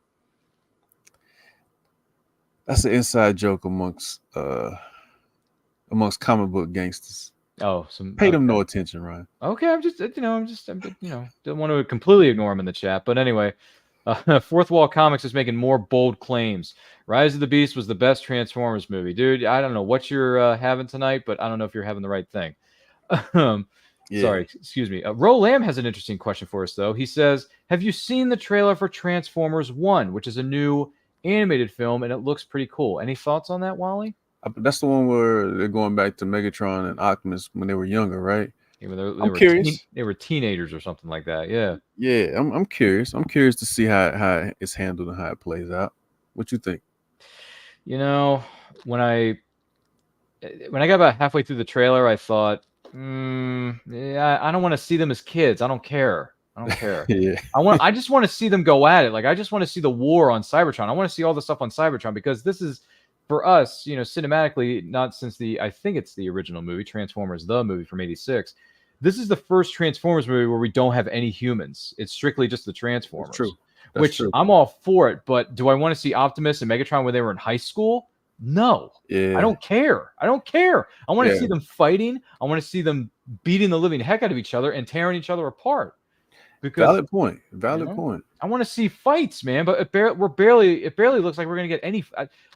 That's an inside joke amongst comic book gangsters. Oh, pay them no attention, Ryan. Okay, I'm don't want to completely ignore him in the chat. But anyway, Fourth Wall Comics is making more bold claims. Rise of the Beast was the best Transformers movie. Dude, I don't know what you're having tonight, but I don't know if you're having the right thing. Sorry, excuse me. Ro Lamb has an interesting question for us, though. He says, have you seen the trailer for Transformers 1, which is a new animated film, and it looks pretty cool. Any thoughts on that, Wally? That's the one where they're going back to Megatron and Optimus when they were younger, right? Yeah, they I'm curious. They were teenagers or something like that. Yeah. Yeah, I'm curious. I'm curious to see how it's handled and how it plays out. What you think? You know, when I got about halfway through the trailer, I thought, yeah, I don't want to see them as kids. I don't care. Yeah. I just want to see them go at it. Like, I just want to see the war on Cybertron. I want to see all the stuff on Cybertron because this is, for us, you know, cinematically, not since I think it's the original movie, Transformers, the movie from '86. This is the first Transformers movie where we don't have any humans. It's strictly just the Transformers. That's true. Which I'm all for it, but do I want to see Optimus and Megatron when they were in high school? No. Yeah. I don't care. I want to see them fighting. I want to see them beating the living heck out of each other and tearing each other apart. Because, valid point. I want to see fights, man, but it barely looks like we're going to get any.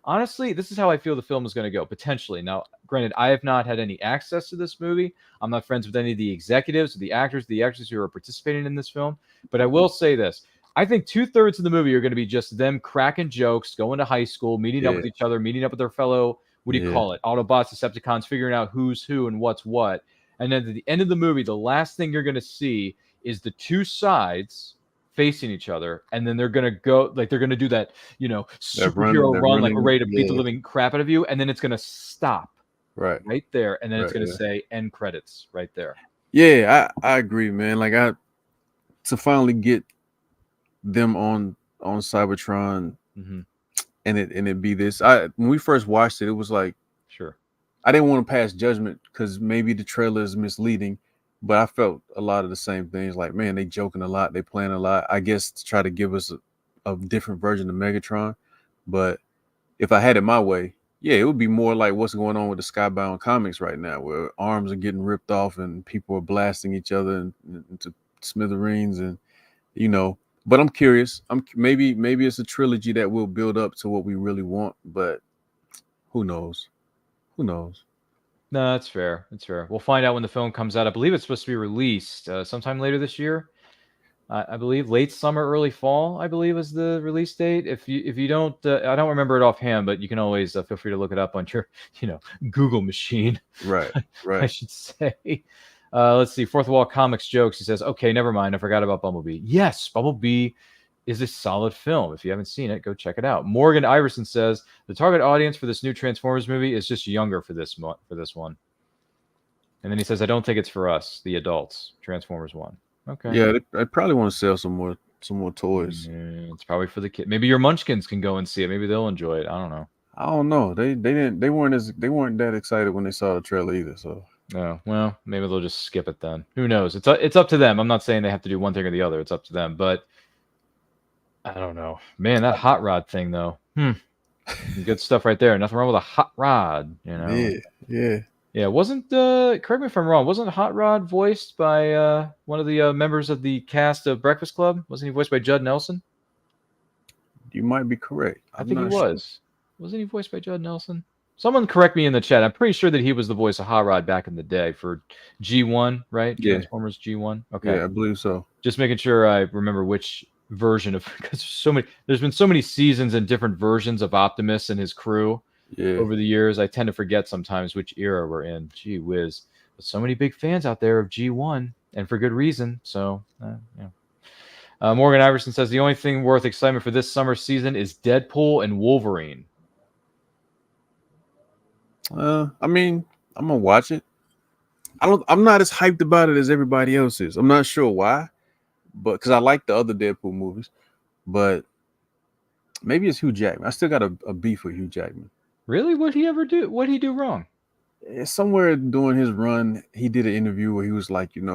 Honestly, this is how I feel the film is going to go, potentially. Now, granted, I have not had any access to this movie. I'm not friends with any of the executives, the actors who are participating in this film. But I will say this. I think 2/3 of the movie are going to be just them cracking jokes, going to high school, meeting up with each other, meeting up with their fellow, what do you call it? Autobots, Decepticons, figuring out who's who and what's what. And then at the end of the movie, the last thing you're going to see is the two sides facing each other, and then they're gonna do that, you know, superhero run, like we're ready to beat the living crap out of you, and then it's gonna stop right there, and then it's gonna say end credits right there. Yeah, I agree, man. Like to finally get them on Cybertron, and it be this. When we first watched it, it was like, sure, I didn't want to pass judgment because maybe the trailer is misleading. But I felt a lot of the same things. Like, man, they joking a lot, they playing a lot. I guess to try to give us a different version of Megatron. But if I had it my way, yeah, it would be more like what's going on with the Skybound comics right now, where arms are getting ripped off and people are blasting each other into smithereens, and you know. But I'm curious. Maybe it's a trilogy that will build up to what we really want. But who knows? No, that's fair. We'll find out when the film comes out. I believe it's supposed to be released sometime later this year. I believe late summer, early fall, I believe is the release date. If you don't, I don't remember it offhand, but you can always feel free to look it up on your, Google machine. Right. I should say. Let's see. Fourth Wall Comics jokes. He says, okay, never mind. I forgot about Bumblebee. Yes, Bumblebee is a solid film. If you haven't seen it, go check it out. Morgan Iverson says the target audience for this new Transformers movie is just younger for this one. And then he says, I don't think it's for us, the adults. Transformers 1. Okay. Yeah, I probably want to sell some more toys. It's probably for the kid. Maybe your Munchkins can go and see it. Maybe they'll enjoy it. I don't know. They weren't that excited when they saw the trailer either. So No, well, maybe they'll just skip it then. Who knows? It's up to them. I'm not saying they have to do one thing or the other. It's up to them. But I don't know, man. That hot rod thing, though. Good stuff right there. Nothing wrong with a hot rod. You know. Yeah. Wasn't correct me if I'm wrong. Wasn't Hot Rod voiced by one of the members of the cast of Breakfast Club? Wasn't he voiced by Judd Nelson? You might be correct. I think he was. Wasn't he voiced by Judd Nelson? Someone correct me in the chat. I'm pretty sure that he was the voice of Hot Rod back in the day for G1, right? Yeah. Transformers G1. Okay. Yeah, I believe so. Just making sure I remember which version of, because there's been so many seasons and different versions of Optimus and his crew. Yeah. Over the years, I tend to forget sometimes which era we're in. Gee whiz. But so many big fans out there of G1, and for good reason. So, yeah. Morgan Iverson says, the only thing worth excitement for this summer season is Deadpool and Wolverine. I mean, I'm going to watch it. I'm not as hyped about it as everybody else is. I'm not sure why, but because I like the other Deadpool movies, but maybe it's Hugh Jackman. I still got a beef with Hugh Jackman. Really? What'd he ever do? What'd he do wrong? Somewhere during his run, he did an interview where he was like, I'm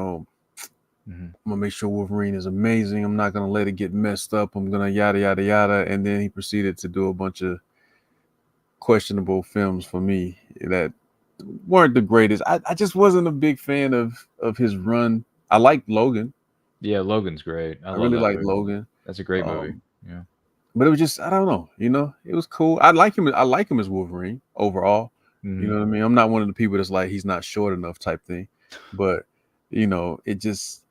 gonna make sure Wolverine is amazing. I'm not gonna let it get messed up. I'm gonna yada yada yada. And then he proceeded to do a bunch of questionable films for me that weren't the greatest. I just wasn't a big fan of his run. I liked Logan. Yeah, Logan's great. I really liked Logan. That's a great movie. Yeah. But it was just, I don't know, it was cool. I like him as Wolverine overall. You know what I mean? I'm not one of the people that's like, he's not short enough type thing. But, it just,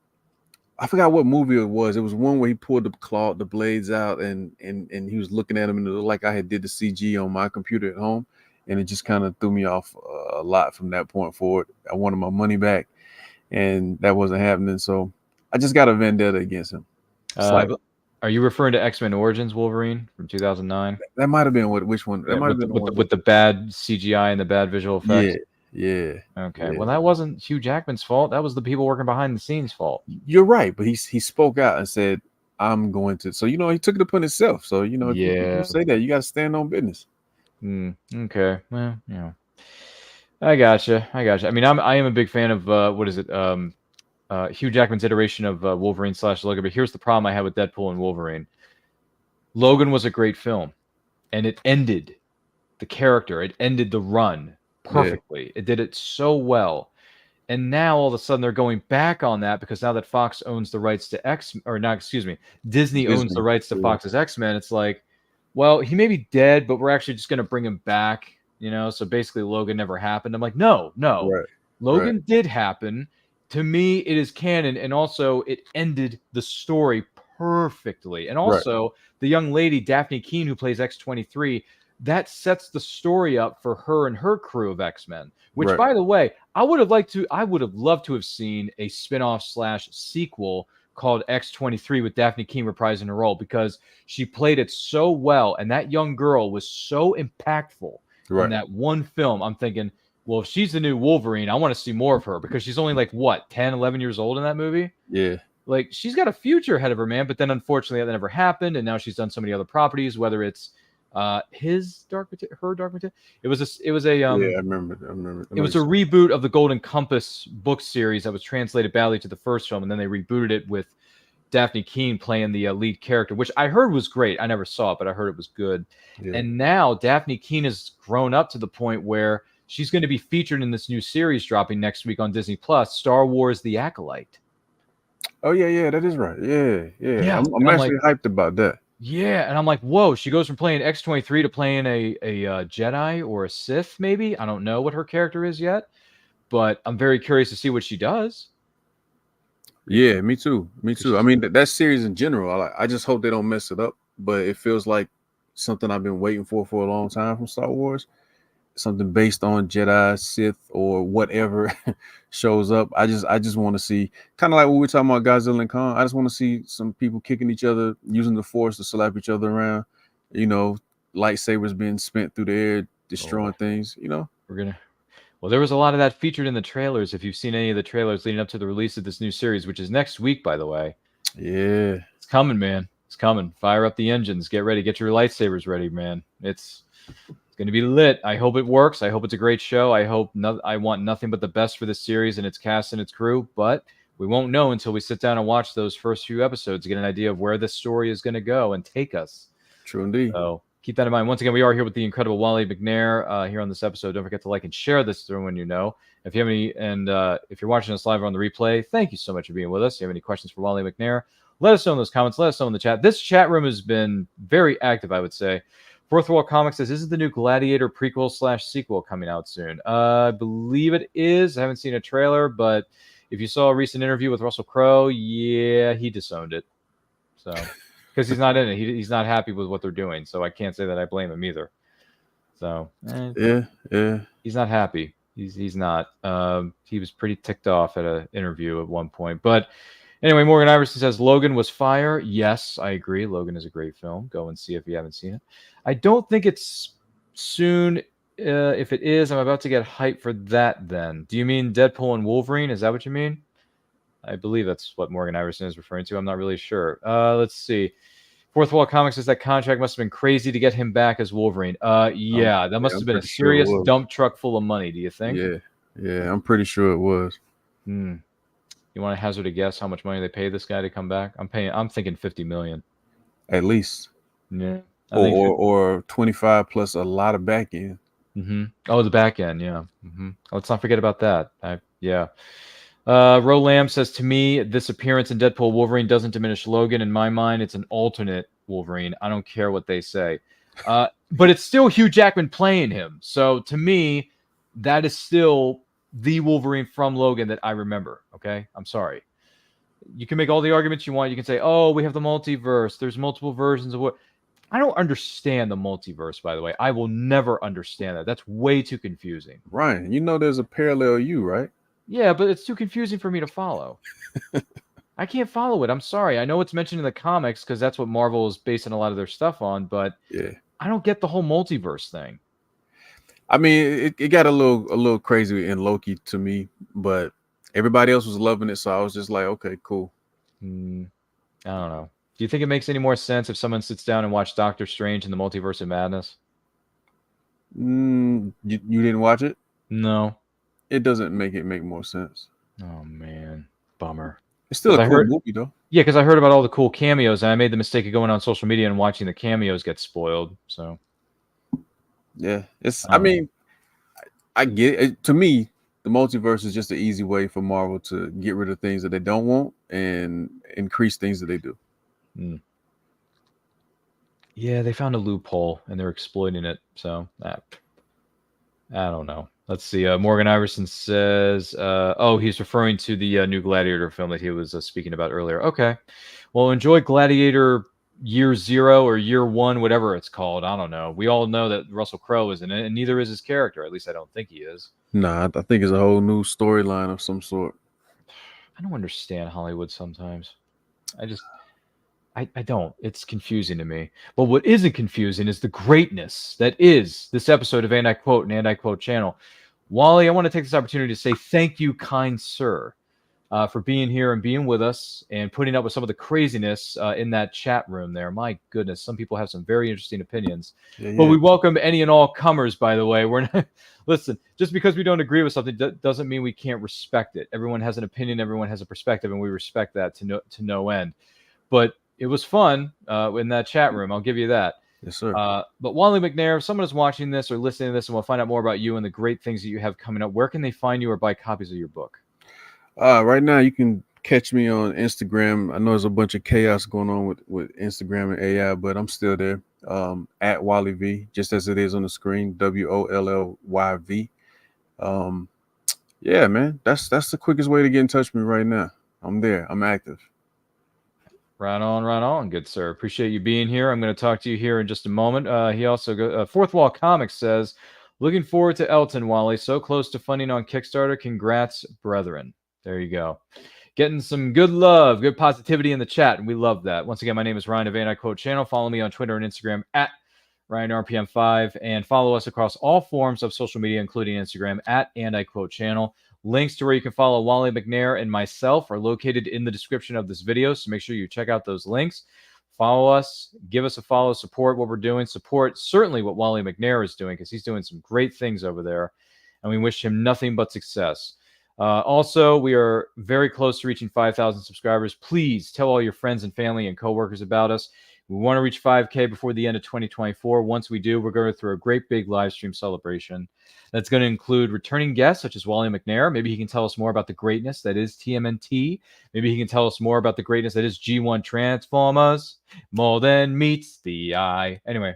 I forgot what movie it was. It was one where he pulled the blades out and he was looking at him, and it looked like I had did the CG on my computer at home. And it just kind of threw me off a lot from that point forward. I wanted my money back, and that wasn't happening. So I just got a vendetta against him. Are you referring to X-Men Origins Wolverine from 2009? That might have been which one? That might have been with the bad CGI and the bad visual effects. Yeah. Okay. Yeah. Well, that wasn't Hugh Jackman's fault. That was the people working behind the scenes fault. You're right, but he spoke out and said, "I'm going to." So he took it upon himself. So if you say that, you got to stand on business. Okay. Well, I gotcha. I mean, I am a big fan of what is it? Hugh Jackman's iteration of Wolverine / Logan. But here's the problem I had with Deadpool and Wolverine. Logan was a great film, and it ended the character. It ended the run perfectly. It did it so well. And now all of a sudden they're going back on that because now that Fox owns the rights to Disney owns the rights to Fox's X-Men. It's like, well, he may be dead, but we're actually just going to bring him back. So basically Logan never happened. I'm like, no. Right. Logan did happen. To me, it is canon, and also it ended the story perfectly. And also, the young lady, Daphne Keane, who plays X-23, that sets the story up for her and her crew of X-Men, which, by the way, I would have loved to have seen a spin-off / sequel called X-23 with Daphne Keane reprising her role, because she played it so well, and that young girl was so impactful in that one film. I'm thinking, well, if she's the new Wolverine, I want to see more of her, because she's only like, 10, 11 years old in that movie? Yeah. Like, she's got a future ahead of her, man. But then, unfortunately, that never happened. And now she's done so many other properties, whether it's his Dark Material, her Dark Material. It was a I remember. It was a reboot of the Golden Compass book series that was translated badly to the first film. And then they rebooted it with Daphne Keane playing the lead character, which I heard was great. I never saw it, but I heard it was good. Yeah. And now Daphne Keane has grown up to the point where she's going to be featured in this new series dropping next week on Disney Plus, Star Wars: The Acolyte. Oh yeah, that is right. Yeah. I'm actually hyped about that. Yeah, and I'm like, whoa! She goes from playing X-23 to playing a Jedi or a Sith, maybe. I don't know what her character is yet, but I'm very curious to see what she does. Yeah, me too. I mean, that series in general, I just hope they don't mess it up. But it feels like something I've been waiting for a long time from Star Wars. Something based on Jedi, Sith, or whatever shows up. I just want to see, kind of like what we were talking about Godzilla and Kong. I just want to see some people kicking each other, using the Force to slap each other around. Lightsabers being spent through the air, destroying things. Well, there was a lot of that featured in the trailers. If you've seen any of the trailers leading up to the release of this new series, which is next week, by the way. Yeah, it's coming, man. It's coming. Fire up the engines. Get ready. Get your lightsabers ready, man. It's going to be lit. I hope it works. I hope it's a great show. I want nothing but the best for this series and its cast and its crew, but we won't know until we sit down and watch those first few episodes to get an idea of where this story is going to go and take us. True indeed. So keep that in mind. Once again, we are here with the incredible Wolly McNair here on this episode. Don't forget to like and share this to everyone you know. If you have any, and if you're watching us live or on the replay, thank you so much for being with us. If you have any questions for Wolly McNair, let us know in those comments. Let us know in the chat. This chat room has been very active, I would say. Fourth Wall Comics says, is the new Gladiator prequel / sequel coming out soon? I believe it is. I haven't seen a trailer, but if you saw a recent interview with Russell Crowe, yeah, he disowned it. So, because he's not in it. He's not happy with what they're doing. So I can't say that I blame him either. So, yeah. He's not happy. He's not. He was pretty ticked off at an interview at one point. But anyway, Morgan Iverson says, Logan was fire. Yes, I agree. Logan is a great film. Go and see if you haven't seen it. I don't think it's soon. If it is, I'm about to get hyped for that then. Do you mean Deadpool and Wolverine? Is that what you mean? I believe that's what Morgan Iverson is referring to. I'm not really sure. Let's see. Fourth Wall Comics says that contract must have been crazy to get him back as Wolverine. Yeah, that must have been a serious dump truck full of money, do you think? Yeah, I'm pretty sure it was. You want to hazard a guess how much money they paid this guy to come back? I'm thinking 50 million. At least. Yeah. Or 25 plus a lot of back end. Oh, the back end, yeah. Let's not forget about that. Yeah. Ro Lamb says, to me, this appearance in Deadpool Wolverine doesn't diminish Logan. In my mind, it's an alternate Wolverine. I don't care what they say. But it's still Hugh Jackman playing him. So to me, that is still the Wolverine from Logan that I remember. Okay? I'm sorry. You can make all the arguments you want. You can say, oh, we have the multiverse. There's multiple versions of what. I don't understand the multiverse, by the way. I will never understand that. That's way too confusing. Ryan, you know there's a parallel you, right? Yeah, but it's too confusing for me to follow. I can't follow it. I'm sorry. I know it's mentioned in the comics because that's what Marvel is basing a lot of their stuff on, but yeah, I don't get the whole multiverse thing. I mean, it got a little crazy in Loki to me, but everybody else was loving it, so I was just like, okay, cool. I don't know. Do you think it makes any more sense if someone sits down and watch Doctor Strange in the Multiverse of Madness? You didn't watch it? No. It doesn't make more sense. Oh, man. Bummer. It's still a cool movie, though. Yeah, because I heard about all the cool cameos, and I made the mistake of going on social media and watching the cameos get spoiled. So, yeah. I mean, I get it. To me, the multiverse is just an easy way for Marvel to get rid of things that they don't want and increase things that they do. Yeah, they found a loophole and they're exploiting it. So I don't know. Let's see. Morgan Iverson says, he's referring to the new Gladiator film that he was speaking about earlier. Okay. Well, enjoy Gladiator Year Zero or Year One, whatever it's called. I don't know. We all know that Russell Crowe is in it, and neither is his character. At least I don't think he is. Nah, I think it's a whole new storyline of some sort. I don't understand Hollywood sometimes. I don't. It's confusing to me. But what isn't confusing is the greatness that is this episode of And I Quote and And I Quote channel. Wolly, I want to take this opportunity to say thank you, kind sir, for being here and being with us and putting up with some of the craziness in that chat room there. My goodness, some people have some very interesting opinions. Yeah. But we welcome any and all comers, by the way. We're not, listen, just because we don't agree with something doesn't mean we can't respect it. Everyone has an opinion, everyone has a perspective, and we respect that to no end. But it was fun in that chat room. I'll give you that. Yes, sir. But Wolly McNair, if someone is watching this or listening to this and will find out more about you and the great things that you have coming up, where can they find you or buy copies of your book? Right now, you can catch me on Instagram. I know there's a bunch of chaos going on with Instagram and AI, but I'm still there. At Wolly V, just as it is on the screen, WOLLYV. Yeah, man, that's the quickest way to get in touch with me right now. I'm there. I'm active. Right on, good sir. Appreciate you being here. I'm going to talk to you here in just a moment. He also Fourth Wall Comics says, looking forward to Elton, Wolly. So close to funding on Kickstarter. Congrats, brethren. There you go. Getting some good love, good positivity in the chat, and we love that. Once again, my name is Ryan of And I Quote Channel. Follow me on Twitter and Instagram at RyanRPM5, and follow us across all forms of social media, including Instagram at And I Quote Channel. Links to where you can follow Wolly McNair and myself are located in the description of this video, so make sure you check out those links. Follow us, give us a follow, support what we're doing, support certainly what Wolly McNair is doing, because he's doing some great things over there, and we wish him nothing but success. Also, we are very close to reaching 5,000 subscribers. Please tell all your friends and family and coworkers about us. We want to reach 5K before the end of 2024. Once we do, we're going through a great big live stream celebration that's going to include returning guests such as Wolly McNair. Maybe he can tell us more about the greatness that is TMNT. Maybe he can tell us more about the greatness that is G1 Transformers. More than meets the eye. Anyway,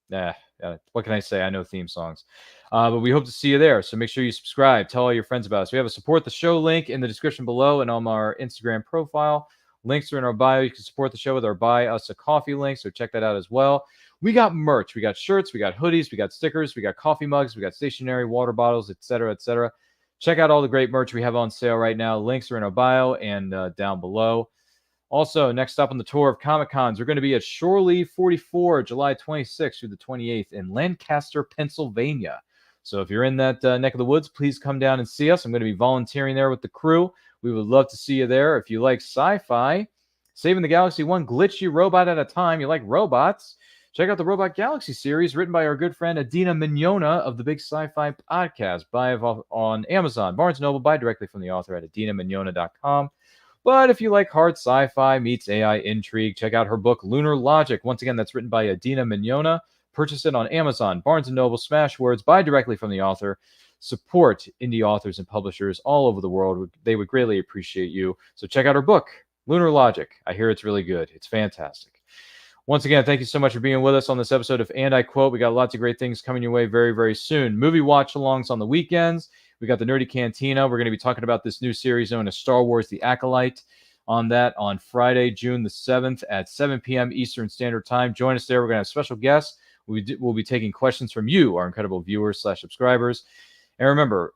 what can I say? I know theme songs. But we hope to see you there. So make sure you subscribe. Tell all your friends about us. We have a support the show link in the description below and on our Instagram profile. Links are in our bio. You can support the show with our Buy Us a Coffee link, so check that out as well. We got merch. We got shirts. We got hoodies. We got stickers. We got coffee mugs. We got stationery, water bottles, etc., etc. Check out all the great merch we have on sale right now. Links are in our bio and down below. Also, next up on the tour of Comic-Cons, we're going to be at Shore Leave 44, July 26th through the 28th in Lancaster, Pennsylvania. So if you're in that neck of the woods, please come down and see us. I'm going to be volunteering there with the crew. We would love to see you there. If you like sci-fi, saving the galaxy one glitchy robot at a time, you like robots, check out the Robot Galaxy series written by our good friend Adina Mignona of the Big Sci-Fi Podcast. Buy it on Amazon, Barnes & Noble. Buy directly from the author at adinamignona.com. But if you like hard sci-fi meets AI intrigue, check out her book Lunar Logic. Once again, that's written by Adina Mignona. Purchase it on Amazon, Barnes & Noble, Smashwords. Buy directly from the author. Support indie authors and publishers all over the world. They would greatly appreciate you. So check out her book, Lunar Logic. I hear it's really good. It's fantastic. Once again, thank you so much for being with us on this episode of And I Quote. We got lots of great things coming your way very, very soon. Movie watch-alongs on the weekends. We got the Nerdy Cantina. We're going to be talking about this new series known as Star Wars The Acolyte on that on Friday, June the 7th at 7 p.m. Eastern Standard Time. Join us there. We're going to have special guests. We'll be taking questions from you, our incredible viewers/subscribers. And remember,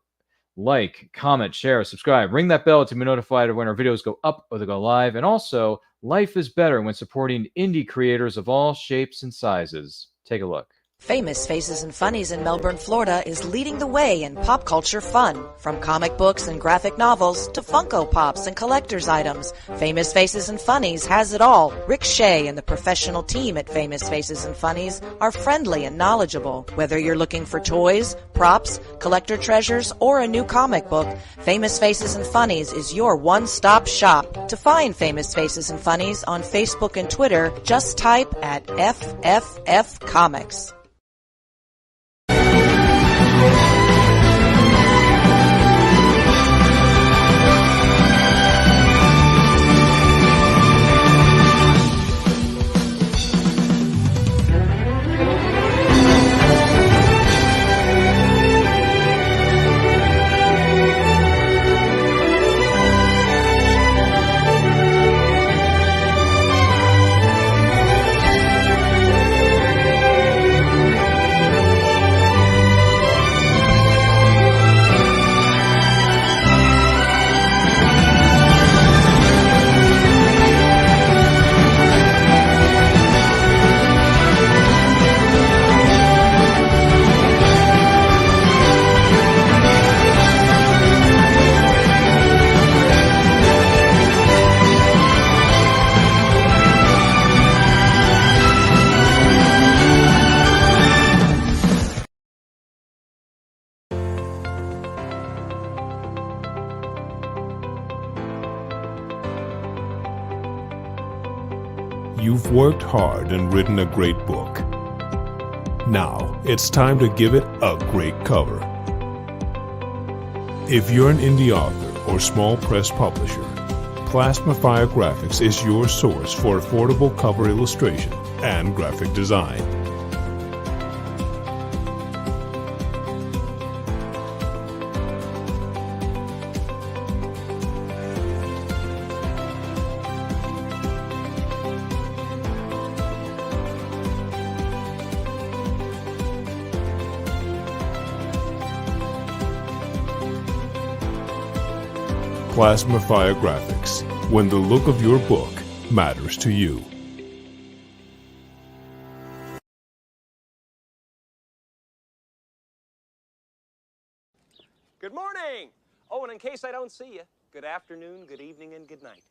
like, comment, share, subscribe. Ring that bell to be notified of when our videos go up or they go live. And also, life is better when supporting indie creators of all shapes and sizes. Take a look. Famous Faces and Funnies in Melbourne, Florida is leading the way in pop culture fun. From comic books and graphic novels to Funko Pops and collector's items, Famous Faces and Funnies has it all. Rick Shea and the professional team at Famous Faces and Funnies are friendly and knowledgeable. Whether you're looking for toys, props, collector treasures, or a new comic book, Famous Faces and Funnies is your one-stop shop. To find Famous Faces and Funnies on Facebook and Twitter, just type at FFF Comics. You've worked hard and written a great book. Now, it's time to give it a great cover. If you're an indie author or small press publisher, Plasmafire Graphics is your source for affordable cover illustration and graphic design. Plasmafire Graphics, when the look of your book matters to you. Good morning. Oh, and in case I don't see you, good afternoon, good evening, and good night.